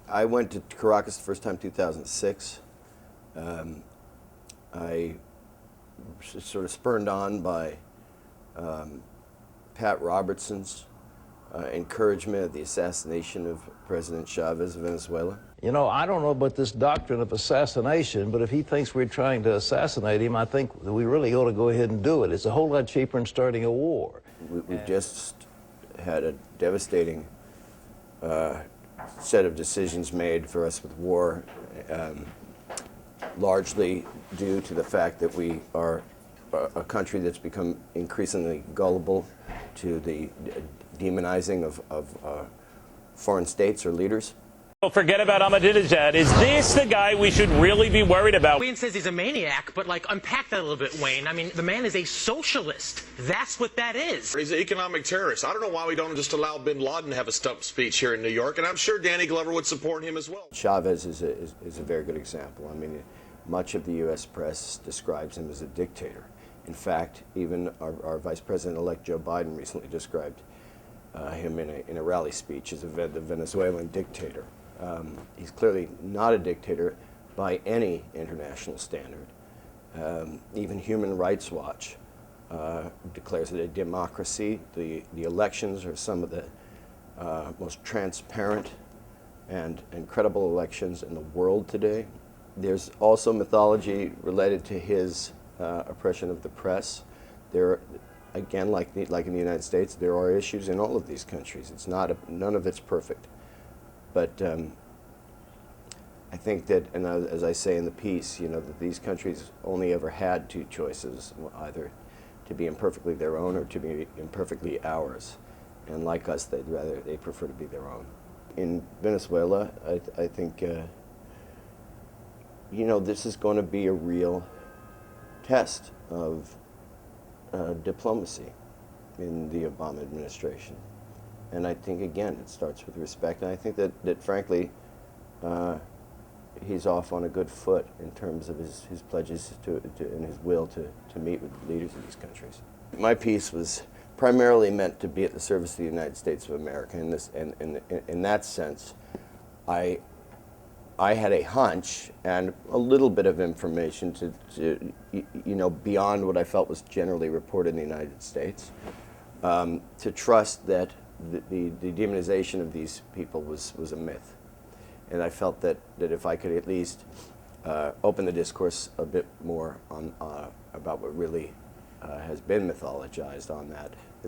I went to Caracas the first time in 2006. I was sort of spurned on by Pat Robertson's encouragement of the assassination of President Chavez of Venezuela. You know, I don't know about this doctrine of assassination, but if he thinks we're trying to assassinate him, I think that we really ought to go ahead and do it. It's a whole lot cheaper than starting a war. We've just had a devastating set of decisions made for us with war, largely due to the fact that we are a country that's become increasingly gullible to the demonizing of foreign states or leaders. Forget about Ahmadinejad. Is this the guy we should really be worried about? Wayne says he's a maniac, but unpack that a little bit, Wayne. I mean, the man is a socialist. That's what that is. He's an economic terrorist. I don't know why we don't just allow bin Laden to have a stump speech here in New York, and I'm sure Danny Glover would support him as well. Chavez is a very good example. I mean, much of the U.S. press describes him as a dictator. In fact, even our Vice President-elect Joe Biden recently described him in a rally speech as the Venezuelan dictator. He's clearly not a dictator by any international standard. Even Human Rights Watch declares it a democracy. The elections are some of the most transparent and credible elections in the world today. There's also mythology related to his oppression of the press. There, again, like in the United States, there are issues in all of these countries. It's not none of it's perfect. But I think that, and as I say in the piece, you know, that these countries only ever had two choices, either to be imperfectly their own or to be imperfectly ours. And like us, they prefer to be their own. In Venezuela, I think, you know, this is going to be a real test of diplomacy in the Obama administration. And I think, again, it starts with respect. And I think that frankly, he's off on a good foot in terms of his pledges and his will to meet with the leaders of these countries. My piece was primarily meant to be at the service of the United States of America. In that sense, I had a hunch and a little bit of information to you know, beyond what I felt was generally reported in the United States, to trust that the demonization of these people was a myth. And I felt that if I could at least open the discourse a bit more on about what really has been mythologized on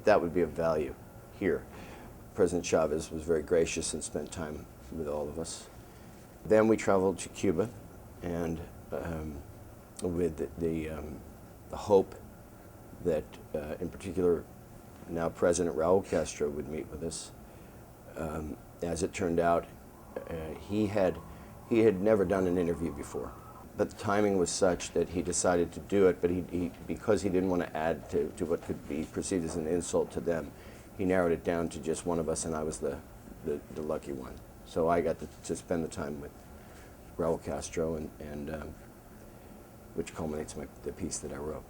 that would be of value here. President Chavez was very gracious and spent time with all of us. Then we traveled to Cuba, and with the hope that, in particular, now President Raul Castro would meet with us. As it turned out, he had never done an interview before, but the timing was such that he decided to do it. But because he didn't want to add to what could be perceived as an insult to them, he narrowed it down to just one of us, and I was the lucky one. So I got to spend the time with Raul Castro, and which culminates the piece that I wrote.